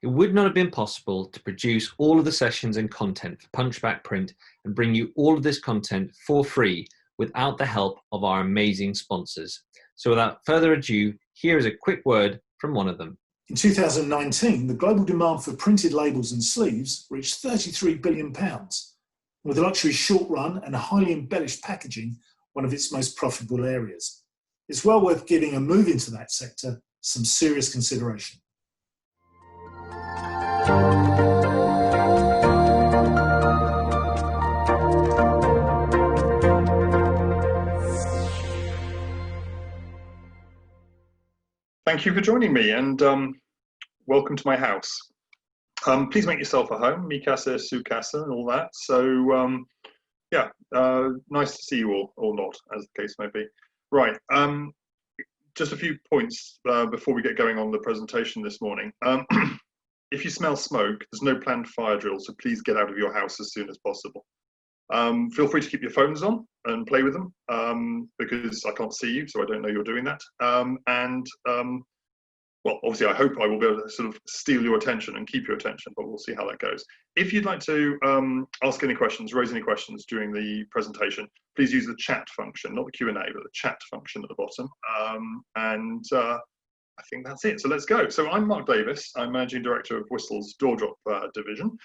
It would not have been possible to produce all of the sessions and content for Punchback Print and bring you all of this content for free without the help of our amazing sponsors. So without further ado, here is a quick word from one of them. In 2019, the global demand for printed labels and sleeves reached £33 billion, with luxury short run and highly embellished packaging one of its most profitable areas. It's well worth giving a move into that sector some serious consideration. Thank you for joining me, and welcome to my house. Please make yourself at home, mi casa, su casa, and all that. So, nice to see you all, or not, as the case may be. Right, just a few points before we get going on the presentation this morning. If you smell smoke, there's no planned fire drill, so please get out of your house as soon as possible. Feel free to keep your phones on and play with them, because I can't see you, so I don't know you're doing that. Well, obviously, I hope I will be able to sort of steal your attention and keep your attention, but we'll see how that goes. If you'd like to ask any questions, raise any questions during the presentation, please use the chat function, not the Q&A, but the chat function at the bottom. I think that's it. So let's go. So I'm Mark Davis. I'm Managing Director of Whistle's Door Drop division.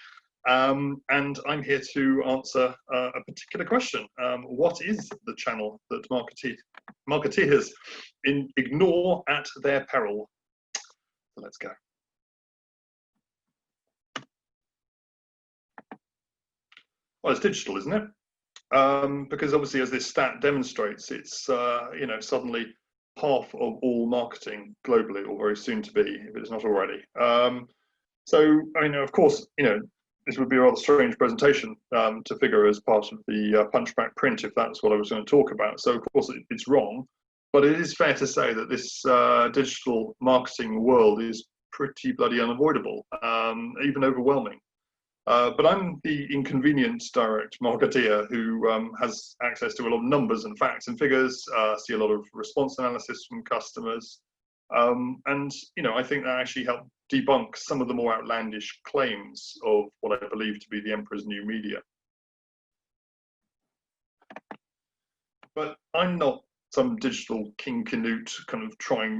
And I'm here to answer a particular question. What is the channel that marketeers ignore at their peril? So let's go. Well, it's digital, isn't it? Because obviously, as this stat demonstrates, it's suddenly half of all marketing globally, or very soon to be, if it's not already. So, I mean, of course, this would be a rather strange presentation to figure as part of the Punchback Print, if that's what I was going to talk about. So, of course, it's wrong. But it is fair to say that this digital marketing world is pretty bloody unavoidable, even overwhelming. But I'm the inconvenient direct marketeer who has access to a lot of numbers and facts and figures, see a lot of response analysis from customers. And, I think that actually helped debunk some of the more outlandish claims of what I believe to be the emperor's new media. But I'm not some digital King Canute kind of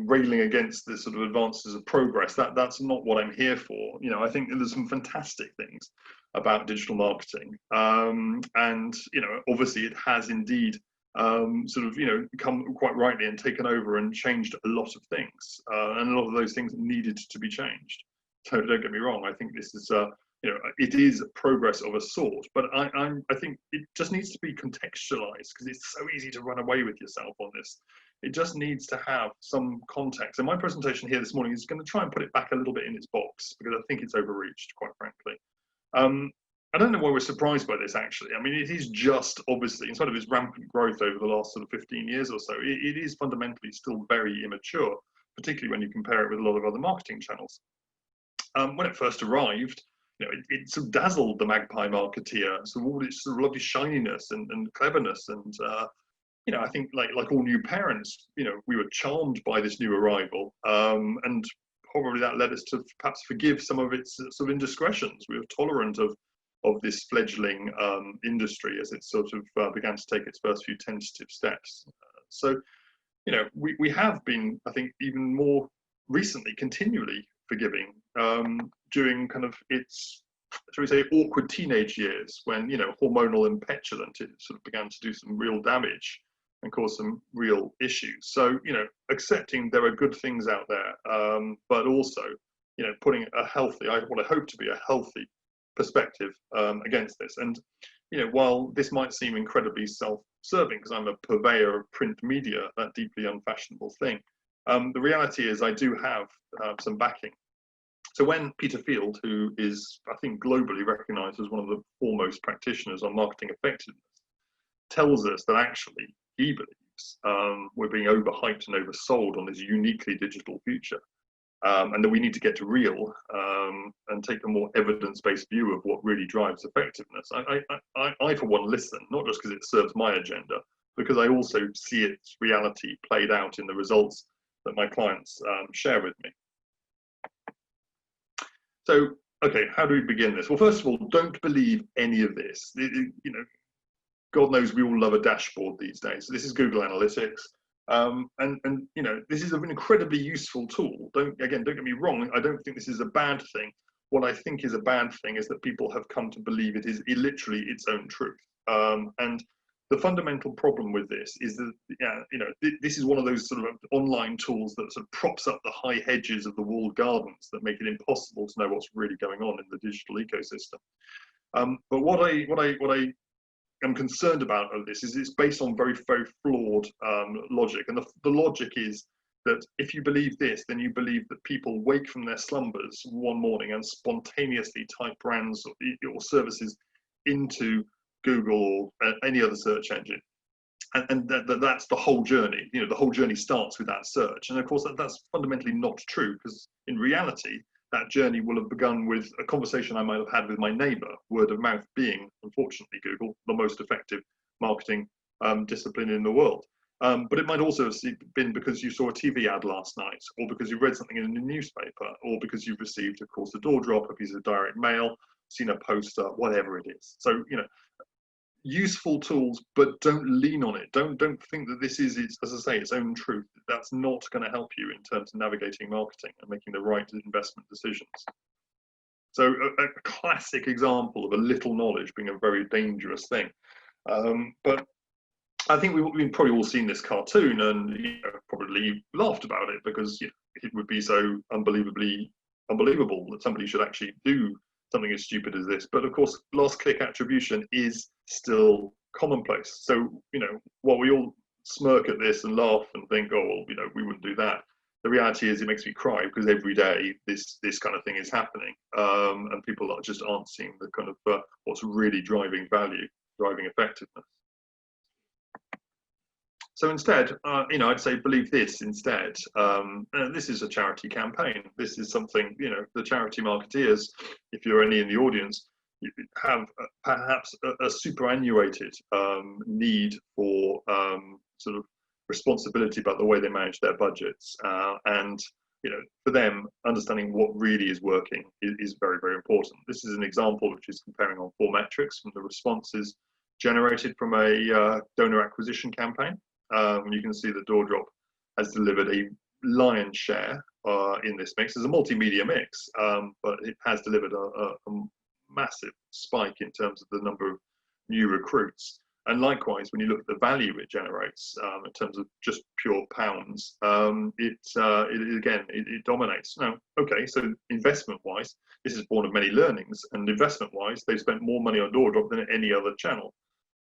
railing against the sort of advances of progress. That's not what I'm here for. I think there's some fantastic things about digital marketing. And, obviously it has indeed come quite rightly and taken over and changed a lot of things. And a lot of those things needed to be changed. So don't get me wrong, I think this is it is progress of a sort, but I think it just needs to be contextualized, because it's so easy to run away with yourself on this. It just needs to have some context. And my presentation here this morning is going to try and put it back a little bit in its box, because I think it's overreached, quite frankly. I don't know why we're surprised by this, actually. I mean, it is just, obviously, in spite of its rampant growth over the last sort of 15 years or so, it is fundamentally still very immature, particularly when you compare it with a lot of other marketing channels. When it first arrived, it sort of dazzled the magpie marketeer, so all its sort of lovely shininess and cleverness, and I think like all new parents, we were charmed by this new arrival, and probably that led us to perhaps forgive some of its sort of indiscretions. We were tolerant of this fledgling industry as it sort of began to take its first few tentative steps. So, we have been, I think, even more recently, continually forgiving during kind of its, shall we say, awkward teenage years, when hormonal and petulant, it sort of began to do some real damage and cause some real issues. So accepting there are good things out there, but also putting a healthy, what I hope to be a healthy perspective against this. And while this might seem incredibly self-serving, because I'm a purveyor of print media, that deeply unfashionable thing, the reality is I do have some backing. So when Peter Field, who is, I think, globally recognized as one of the foremost practitioners on marketing effectiveness, tells us that actually he believes we're being overhyped and oversold on this uniquely digital future, and that we need to get to real and take a more evidence-based view of what really drives effectiveness. I for one, listen, not just because it serves my agenda, because I also see its reality played out in the results that my clients share with me. So, okay, how do we begin this? Well, first of all, don't believe any of this. God knows we all love a dashboard these days. So this is Google Analytics. And this is an incredibly useful tool. Don't get me wrong. I don't think this is a bad thing. What I think is a bad thing is that people have come to believe it is literally its own truth. And the fundamental problem with this is that this is one of those sort of online tools that sort of props up the high hedges of the walled gardens that make it impossible to know what's really going on in the digital ecosystem. But what I am concerned about of this is it's based on very, very flawed logic. And the logic is that if you believe this, then you believe that people wake from their slumbers one morning and spontaneously type brands or services into Google or any other search engine. And that's the whole journey. The whole journey starts with that search. And of course, that's fundamentally not true, because in reality, that journey will have begun with a conversation I might have had with my neighbor, word of mouth being, unfortunately, Google, the most effective marketing discipline in the world. But it might also have been because you saw a TV ad last night, or because you read something in a newspaper, or because you've received, of course, a door drop, a piece of direct mail, seen a poster, whatever it is. So, useful tools, but don't lean on it. Don't think that this is, as I say, its own truth. That's not going to help you in terms of navigating marketing and making the right investment decisions. So a classic example of a little knowledge being a very dangerous thing. But I think we've probably all seen this cartoon and probably laughed about it, because it would be so unbelievably unbelievable that somebody should actually do something as stupid as this. But of course, last click attribution is still commonplace. So, while we all smirk at this and laugh and think, oh, well, we wouldn't do that, the reality is it makes me cry, because every day this kind of thing is happening. And people just aren't seeing the kind of what's really driving value, driving effectiveness. So instead, I'd say believe this instead. This is a charity campaign. This is something, the charity Marketeers, if you're any in the audience, you have perhaps a superannuated need for sort of responsibility about the way they manage their budgets. And, for them, understanding what really is working is very, very important. This is an example which is comparing on 4 metrics from the responses generated from a donor acquisition campaign. You can see that DoorDrop has delivered a lion's share in this mix. It's a multimedia mix, but it has delivered a massive spike in terms of the number of new recruits. And likewise, when you look at the value it generates in terms of just pure pounds, it dominates. Now, okay, so investment-wise, this is born of many learnings, and investment-wise, they've spent more money on DoorDrop than any other channel.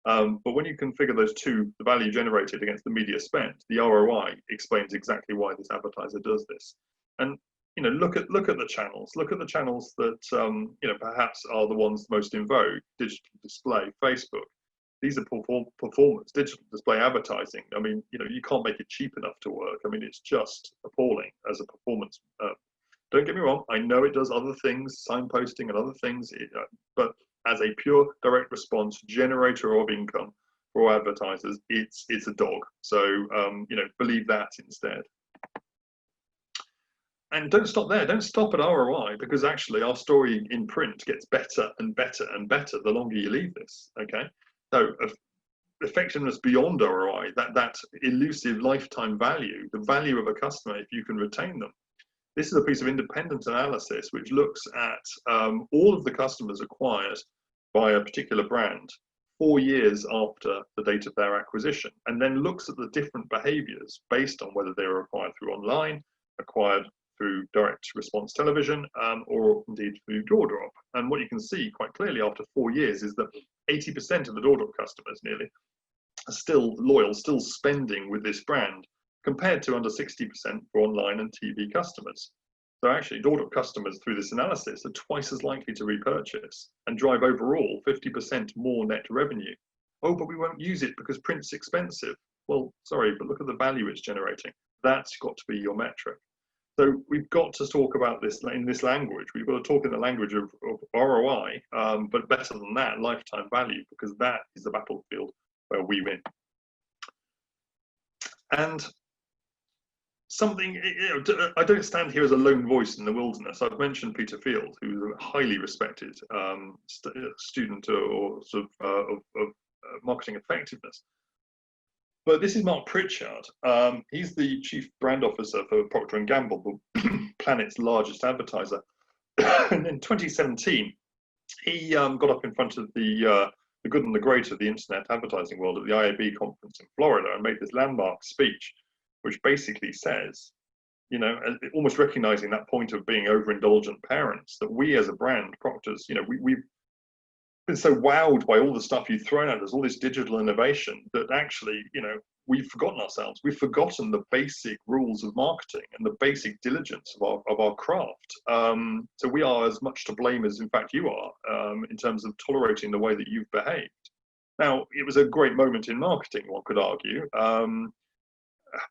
But when you configure those two, the value generated against the media spent, the ROI explains exactly why this advertiser does this. And look at the channels. Look at the channels that perhaps are the ones most in vogue: digital display, Facebook. These are performance, digital display advertising. I mean, you can't make it cheap enough to work. I mean, it's just appalling as a performance. Don't get me wrong. I know it does other things, signposting and other things, but as a pure direct response generator of income for advertisers, it's a dog. So believe that instead. And don't stop there. Don't stop at ROI, because actually our story in print gets better and better and better the longer you leave this. Okay, so effectiveness beyond ROI, that elusive lifetime value, the value of a customer if you can retain them. This is a piece of independent analysis which looks at all of the customers acquired by a particular brand 4 years after the date of their acquisition, and then looks at the different behaviors based on whether they were acquired through online, acquired through direct response television, or indeed through DoorDrop. And what you can see quite clearly after 4 years is that 80% of the DoorDrop customers nearly are still loyal, still spending with this brand, compared to under 60% for online and TV customers. So actually, DoorDrop customers through this analysis are twice as likely to repurchase and drive overall 50% more net revenue. Oh, but we won't use it because print's expensive. Well, sorry, but look at the value it's generating. That's got to be your metric. So we've got to talk about this in this language. We've got to talk in the language of ROI, but better than that, lifetime value, because that is the battlefield where we win. And something, I don't stand here as a lone voice in the wilderness. I've mentioned Peter Field, who's a highly respected student or sort of marketing effectiveness. But this is Mark Pritchard. He's the chief brand officer for Procter & Gamble, the planet's largest advertiser. And in 2017, he got up in front of the good and the great of the internet advertising world at the IAB conference in Florida and made this landmark speech, which basically says, you know, almost recognizing that point of being overindulgent parents, that we as a brand, Procter's, you know, we've been so wowed by all the stuff you've thrown at us, all this digital innovation, that actually, you know, we've forgotten ourselves. We've forgotten the basic rules of marketing and the basic diligence of our craft. So we are as much to blame as, in fact, you are, in terms of tolerating the way that you've behaved. Now, it was a great moment in marketing, one could argue.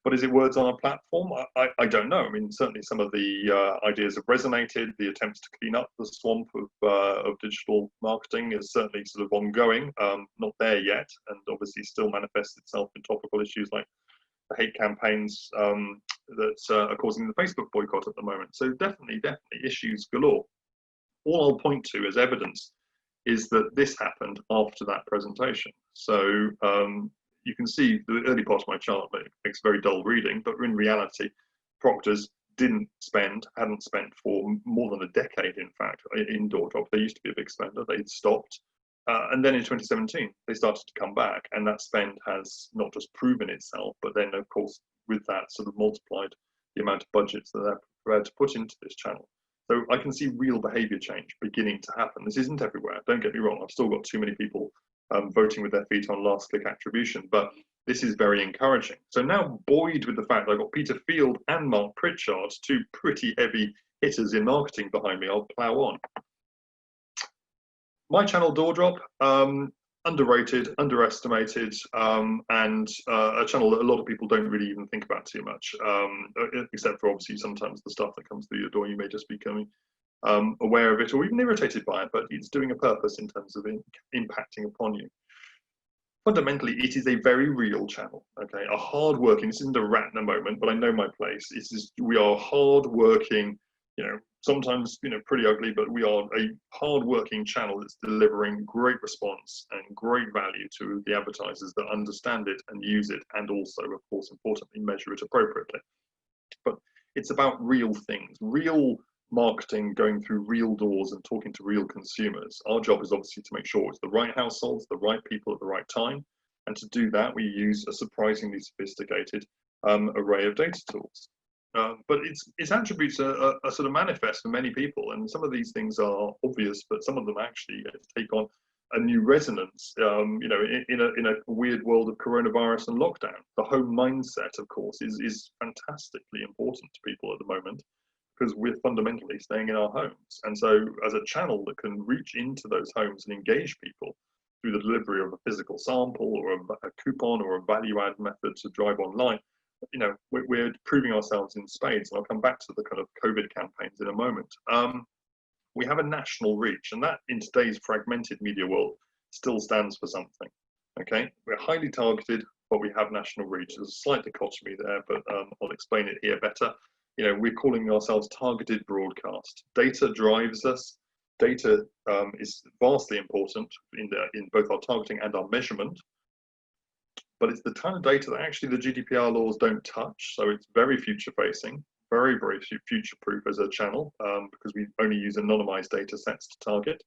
But is it words on a platform? I don't know. I mean, certainly some of the ideas have resonated. The attempts to clean up the swamp of digital marketing is certainly sort of ongoing, not there yet, and obviously still manifests itself in topical issues like the hate campaigns that are causing the Facebook boycott at the moment. So definitely issues galore. All I'll point to as evidence is that this happened after that presentation. So you can see the early part of my chart makes very dull reading, but in reality, Procter's hadn't spent for more than a decade, in fact, in door drop. They used to be a big spender, they'd stopped. And then in 2017, they started to come back, and that spend has not just proven itself, but then, of course, with that sort of multiplied the amount of budgets that they're prepared to put into this channel. So I can see real behavior change beginning to happen. This isn't everywhere, don't get me wrong. I've still got too many people voting with their feet on last click attribution, but this is very encouraging. So now, buoyed with the fact that I've got Peter Field and Mark Pritchard, two pretty heavy hitters in marketing behind me, I'll plow on. My channel, Door Drop, underrated, underestimated, and a channel that a lot of people don't really even think about too much, except for obviously sometimes the stuff that comes through your door, you may just be becoming aware of it or even irritated by it, but it's doing a purpose in terms of impacting upon you. Fundamentally, it is a very real channel, okay? A hard-working, this isn't a rat in a moment, but I know my place. We are hard-working, you know, sometimes, you know, pretty ugly, but we are a hard-working channel that's delivering great response and great value to the advertisers that understand it and use it, and also, of course, importantly, measure it appropriately. But it's about real things, real marketing, going through real doors and talking to real consumers. Our job is obviously to make sure it's the right households, the right people at the right time. And to do that, we use a surprisingly sophisticated array of data tools. But its attributes are sort of manifest for many people. And some of these things are obvious, but some of them actually take on a new resonance, you know, in a weird world of coronavirus and lockdown. The home mindset, of course, is fantastically important to people at the moment, because we're fundamentally staying in our homes. And so as a channel that can reach into those homes and engage people through the delivery of a physical sample or a coupon or a value add method to drive online, you know, we're proving ourselves in spades. And I'll come back to the kind of COVID campaigns in a moment. We have a national reach, and that in today's fragmented media world still stands for something, okay? We're highly targeted, but we have national reach. There's a slight dichotomy there, but I'll explain it here better. You know, we're calling ourselves targeted broadcast. Data drives us. Data is vastly important in both our targeting and our measurement. But it's the kind of data that actually the GDPR laws don't touch. So it's very future facing, very, very future proof as a channel, because we only use anonymized data sets to target.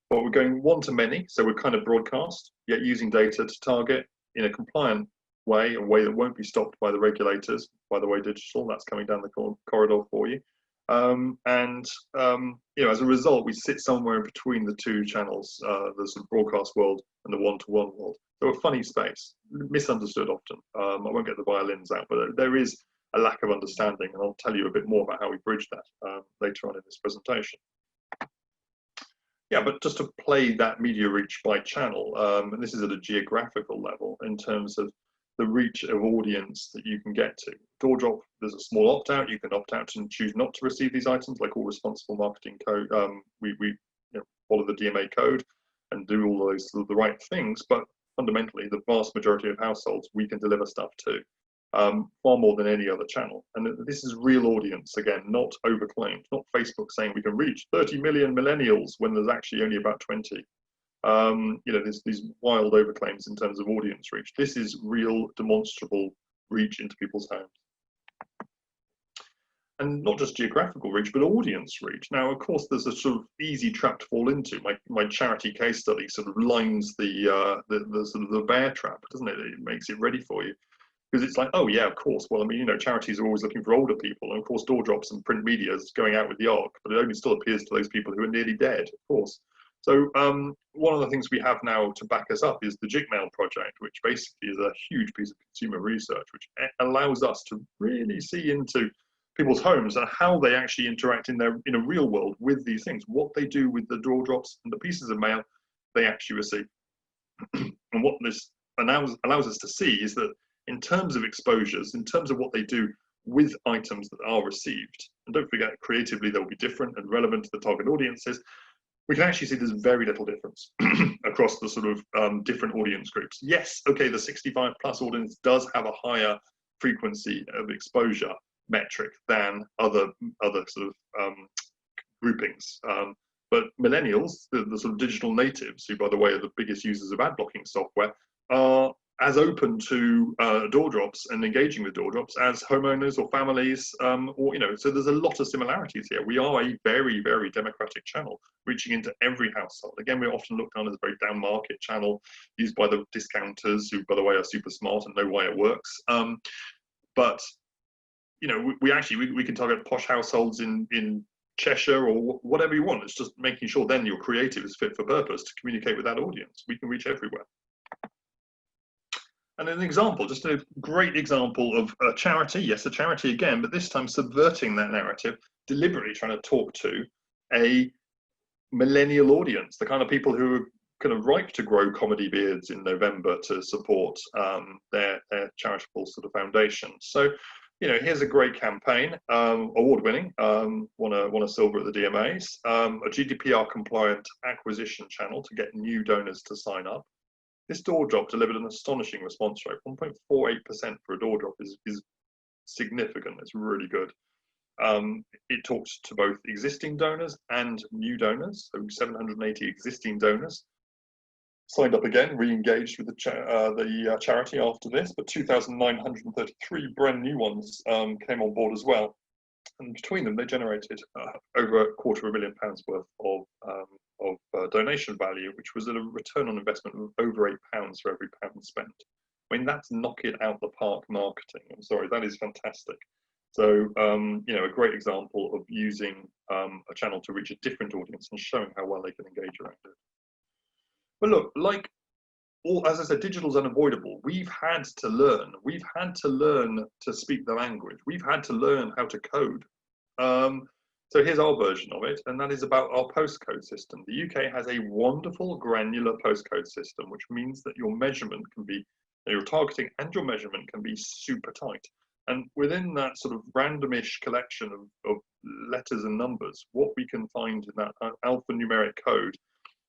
But we're going one to many. So we're kind of broadcast, yet using data to target in a compliant way, a way that won't be stopped by the regulators. By the way, digital, that's coming down the corridor for you. You know, as a result, we sit somewhere in between the two channels, the sort of broadcast world and the one-to-one world. So a funny space, misunderstood often. I won't get the violins out, but there is a lack of understanding, and I'll tell you a bit more about how we bridge that later on in this presentation. Yeah, but just to play that media reach by channel, and this is at a geographical level in terms of the reach of audience that you can get to. Door drop, there's a small opt-out. You can opt out and choose not to receive these items, like all responsible marketing code. We you know, follow the DMA code and do all those the right things, but fundamentally, the vast majority of households we can deliver stuff to. far more than any other channel. And this is real audience, again, not overclaimed, not Facebook saying we can reach 30 million millennials when there's actually only about 20. There's these wild overclaims in terms of audience reach. This is real demonstrable reach into people's homes. And not just geographical reach, but audience reach. Now, of course, there's a sort of easy trap to fall into. My charity case study sort of lines the sort of the bear trap, doesn't it? It makes it ready for you. Because it's like, oh yeah, of course. Well, I mean, charities are always looking for older people, and of course, door drops and print media is going out with the arc, but it only still appears to those people who are nearly dead, of course. So one of the things we have now to back us up is the Jigmail project, which basically is a huge piece of consumer research, which allows us to really see into people's homes and how they actually interact in a real world with these things, what they do with the door drops and the pieces of mail they actually receive. And what this allows us to see is that in terms of exposures, in terms of what they do with items that are received, and don't forget, creatively they'll be different and relevant to the target audiences, we can actually see there's very little difference across the sort of different audience groups. Yes, okay, the 65 plus audience does have a higher frequency of exposure metric than other sort of groupings. But millennials, the sort of digital natives, who, by the way, are the biggest users of ad blocking software, are as open to door drops and engaging with door drops as homeowners or families, so there's a lot of similarities here. We are a very, very democratic channel, reaching into every household. Again, we're often looked on as a very down market channel, used by the discounters, who, by the way, are super smart and know why it works. But we can target posh households in Cheshire or whatever you want. It's just making sure then your creative is fit for purpose to communicate with that audience. We can reach everywhere. And an example, just a great example of a charity, yes, a charity again, but this time subverting that narrative, deliberately trying to talk to a millennial audience, the kind of people who are kind of ripe to grow comedy beards in November to support their charitable sort of foundation. So, here's a great campaign, award-winning, won a silver at the DMAs, a GDPR-compliant acquisition channel to get new donors to sign up. This door drop delivered an astonishing response rate. 1.48% for a door drop is significant. It's really good. It talked to both existing donors and new donors. So 780 existing donors signed up again, re-engaged with the charity after this, but 2,933 brand new ones came on board as well. And between them, they generated over £250,000 worth of donation value, which was at a return on investment of over £8 for every pound spent. I mean, that's knock it out the park marketing. I'm sorry, that is fantastic. So, a great example of using a channel to reach a different audience and showing how well they can engage around it. But look, as I said, digital is unavoidable. We've had to learn. We've had to learn to speak the language. We've had to learn how to code. So here's our version of it, and that is about our postcode system. The UK has a wonderful granular postcode system, which means that your measurement can be, your targeting and your measurement can be super tight. And within that sort of randomish collection of letters and numbers, what we can find in that alphanumeric code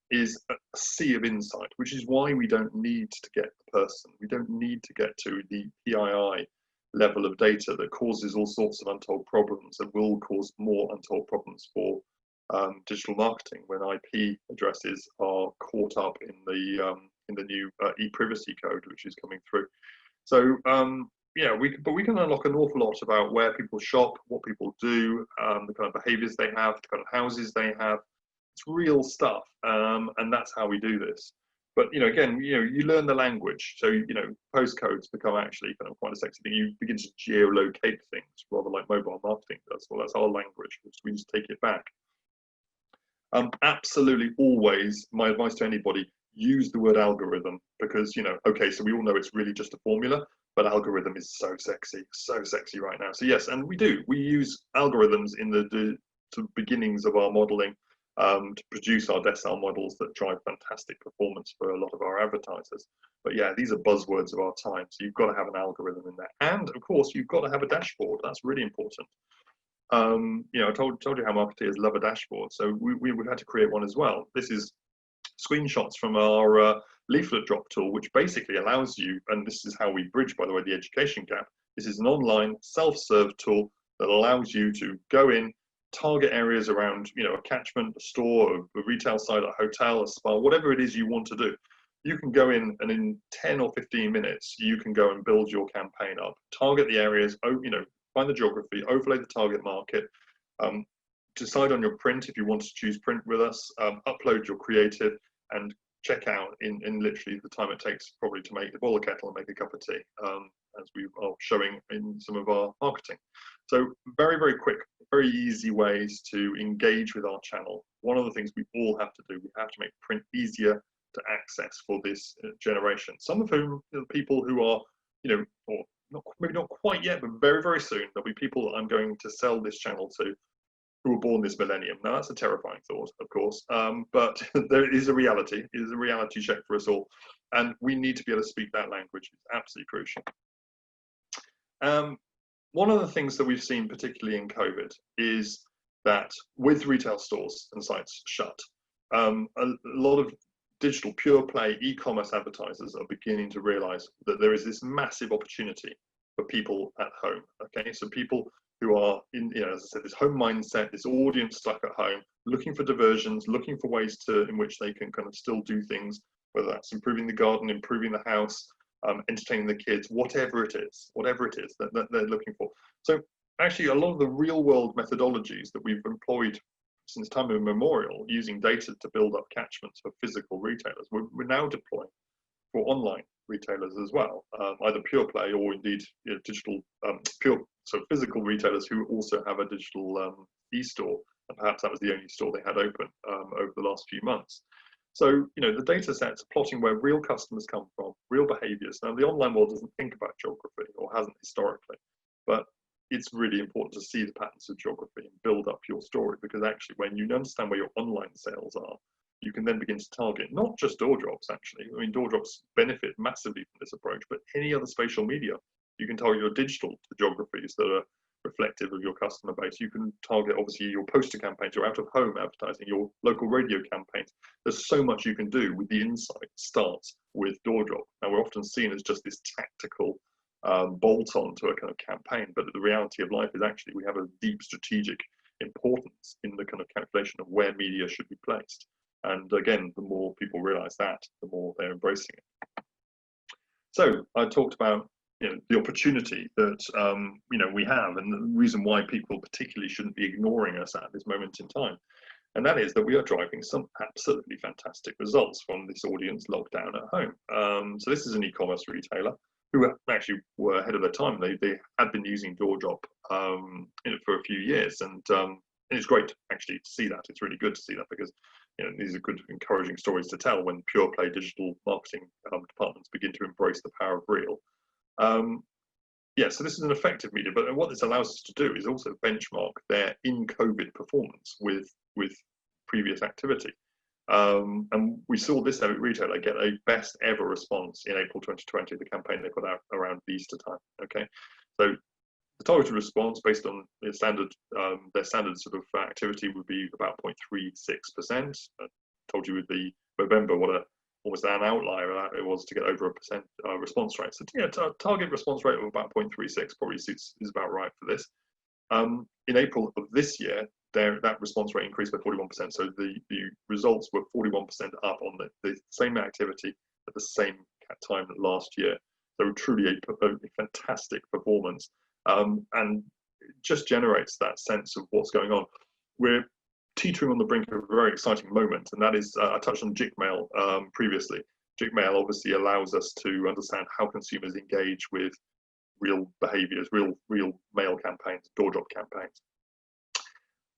is a sea of insight, which is why we don't need to get the person. We don't need to get to the PII level of data that causes all sorts of untold problems and will cause more untold problems for digital marketing when IP addresses are caught up in the new e-privacy code, which is coming through. So we can unlock an awful lot about where people shop, what people do, the kind of behaviours they have, the kind of houses they have. It's real stuff, and that's how we do this. But again, you learn the language. So postcodes become actually kind of quite a sexy thing. You begin to geolocate things, rather like mobile marketing does. Well, that's our language. We just take it back. Absolutely, always. My advice to anybody: use the word algorithm, because okay, so we all know it's really just a formula, but algorithm is so sexy right now. So yes, and we use algorithms in the sort of beginnings of our modeling. To produce our decile models that drive fantastic performance for a lot of our advertisers. But yeah, these are buzzwords of our time. So you've got to have an algorithm in there. And of course, you've got to have a dashboard. That's really important. I told you how marketeers love a dashboard. So we've had to create one as well. This is screenshots from our leaflet drop tool, which basically allows you, and this is how we bridge, by the way, the education gap, This is an online self-serve tool that allows you to go in, target areas around, a catchment, a store, a retail site, a hotel, a spa, whatever it is you want to do. You can go in and in 10 or 15 minutes, you can go and build your campaign up, target the areas, find the geography, overlay the target market, decide on your print if you want to choose print with us, upload your creative, and check out in literally the time it takes probably to boil a kettle and make a cup of tea, as we are showing in some of our marketing. So very, very quick, very easy ways to engage with our channel. One of the things we all have to do, we have to make print easier to access for this generation. Some of whom are people who are, or maybe not quite yet, but very, very soon, there'll be people that I'm going to sell this channel to who were born this millennium. Now that's a terrifying thought, of course, but there is a reality. It is a reality check for us all, and we need to be able to speak that language. It's absolutely crucial. One of the things that we've seen, particularly in COVID, is that with retail stores and sites shut, a lot of digital pure play e-commerce advertisers are beginning to realize that there is this massive opportunity for people at home. Okay, so people who are in, as I said, this home mindset, this audience stuck at home, looking for diversions, looking for ways in which they can kind of still do things, whether that's improving the garden, improving the house, entertaining the kids, whatever it is that they're looking for. So actually, a lot of the real world methodologies that we've employed since time immemorial, using data to build up catchments for physical retailers, we're now deploying for online retailers as well, either pure play or indeed digital physical retailers who also have a digital e-store, and perhaps that was the only store they had open over the last few months. So the data sets are plotting where real customers come from, real behaviors. Now the online world doesn't think about geography, or hasn't historically, but it's really important to see the patterns of geography and build up your story, because actually when you understand where your online sales are, you can then begin to target not just door drops. Actually, I mean, door drops benefit massively from this approach, but any other spatial media. You can target your digital to geographies that are reflective of your customer base. You can target obviously your poster campaigns, your out of home advertising, your local radio campaigns. There's so much you can do with the insight starts with door drop. Now we're often seen as just this tactical bolt on to a kind of campaign, but the reality of life is actually we have a deep strategic importance in the kind of calculation of where media should be placed. And again, the more people realize that, the more they're embracing it. So I talked about the opportunity that we have, and the reason why people particularly shouldn't be ignoring us at this moment in time, and that is that we are driving some absolutely fantastic results from this audience locked down at home. So this is an e-commerce retailer who actually were ahead of their time. They had been using door drop for a few years, and it's great actually to see that. It's really good to see that, because these are good, encouraging stories to tell when pure play digital marketing departments begin to embrace the power of real. So this is an effective media, but what this allows us to do is also benchmark their in-COVID performance with previous activity. And we saw this retailer get a best ever response in April 2020, the campaign they put out around the Easter time. Okay, so the targeted response based on their standard sort of activity would be about 0.36%. I told you with the November what almost an outlier it was to get over a percent response rate. So target response rate of about 0.36 probably is about right for this. In April of this year, that response rate increased by 41%. So the results were 41% up on the same activity at the same time last year. So truly a fantastic performance, and it just generates that sense of what's going on. We're teetering on the brink of a very exciting moment, and that is, I touched on JICmail previously. JICmail obviously allows us to understand how consumers engage with real behaviors, real mail campaigns, door drop campaigns.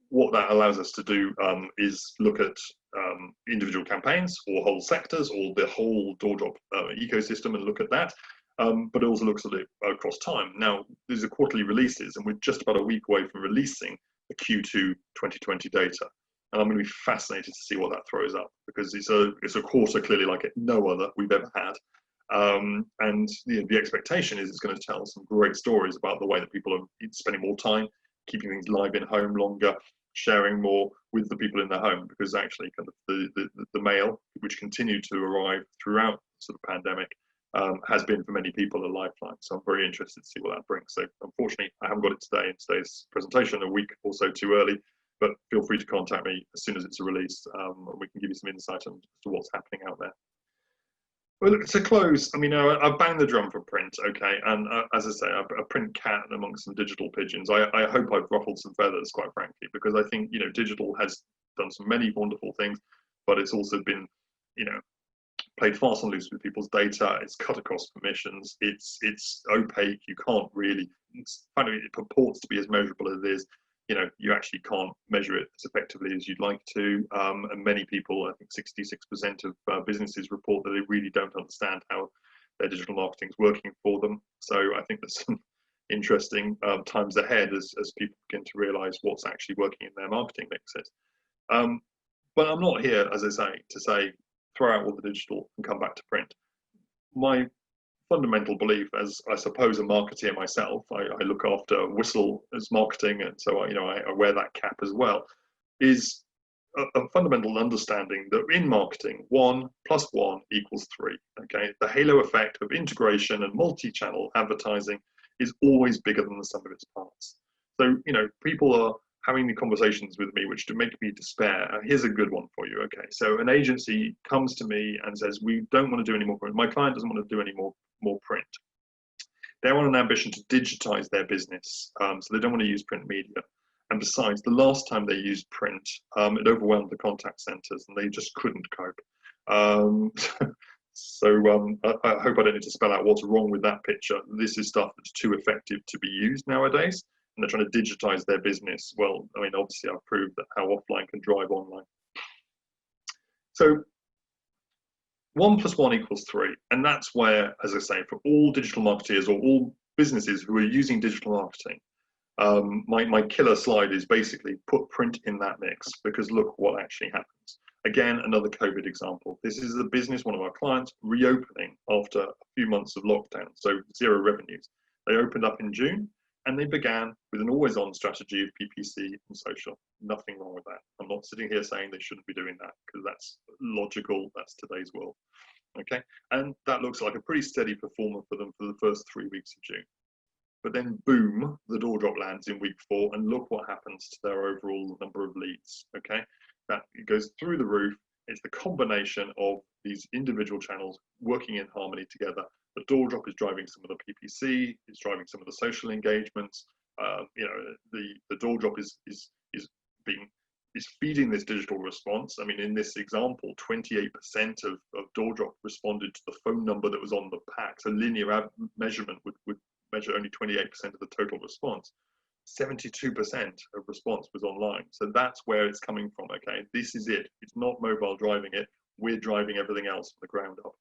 What that allows us to do is look at individual campaigns or whole sectors or the whole door drop ecosystem and look at that. But it also looks at it across time. Now, these are quarterly releases, and we're just about a week away from releasing the Q2 2020 data. And I'm going to be fascinated to see what that throws up, because it's a quarter clearly like no other we've ever had. And the expectation is it's going to tell some great stories about the way that people are spending more time, keeping things live in home longer, sharing more with the people in their home, because actually kind of the mail, which continued to arrive throughout the sort of pandemic, has been for many people a lifeline. So I'm very interested to see what that brings. So unfortunately, I haven't got it today in today's presentation, a week or so too early, but feel free to contact me as soon as it's released, and we can give you some insight as to what's happening out there. Well, to close, I mean, I've banged the drum for print, okay, and as I say, a print cat amongst some digital pigeons. I hope I've ruffled some feathers, quite frankly, because I think, you know, digital has done some many wonderful things, but it's also been, you know, played fast and loose with people's data. It's cut across permissions. It's opaque. You can't really. It's kind of, it purports to be as measurable as it is. You know, you actually can't measure it as effectively as you'd like to. And many people, I think 66% of businesses report that they really don't understand how their digital marketing is working for them. So I think there's some interesting times ahead as people begin to realise what's actually working in their marketing mixes. But I'm not here, as I say, to say throw out all the digital and come back to print. My fundamental belief, as I suppose a marketeer myself, I look after Whistle as marketing, and so I wear that cap as well, is a fundamental understanding that in marketing, 1 + 1 = 3. Okay, the halo effect of integration and multi-channel advertising is always bigger than the sum of its parts. So, you know, people are having the conversations with me which to make me despair. Here's a good one for you. Okay, so an agency comes to me and says, we don't want to do any more print. My client doesn't want to do any more print. They're on an ambition to digitize their business, so they don't want to use print media. And besides, the last time they used print, it overwhelmed the contact centers and they just couldn't cope. I hope I don't need to spell out what's wrong with that picture. This is stuff that's too effective to be used nowadays, and they're trying to digitize their business. Well, I mean, obviously I've proved that how offline can drive online. So 1 + 1 = 3. And that's where, as I say, for all digital marketeers or all businesses who are using digital marketing, my killer slide is basically put print in that mix, because look what actually happens. Again, another COVID example. This is a business, one of our clients, reopening after a few months of lockdown, so 0 revenues. They opened up in June, and they began with an always-on strategy of PPC and social. Nothing wrong with that. I'm not sitting here saying they shouldn't be doing that, because that's logical, that's today's world. Okay, and that looks like a pretty steady performer for them for the first 3 weeks of June. But then boom, the door drop lands in week 4, and look what happens to their overall number of leads. Okay, that it goes through the roof. It's the combination of these individual channels working in harmony together. The door drop is driving some of the PPC, it's driving some of the social engagements. You know, the door drop is feeding this digital response. I mean, in this example, 28% of door drop responded to the phone number that was on the pack. So linear measurement would measure only 28% of the total response. 72% of response was online. So that's where it's coming from. Okay, this is it. It's not mobile driving it. We're driving everything else from the ground up.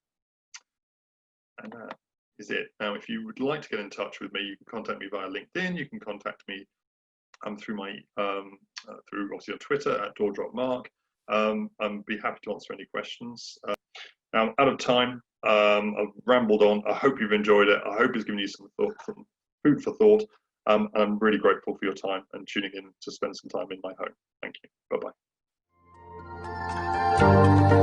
And that is it. Now, if you would like to get in touch with me, you can contact me via LinkedIn. You can contact me through my through obviously on Twitter at DoorDropMark. I'd be happy to answer any questions. Now, out of time, I've rambled on. I hope you've enjoyed it. I hope it's given you some food for thought. I'm really grateful for your time and tuning in to spend some time in my home. Thank you. Bye-bye.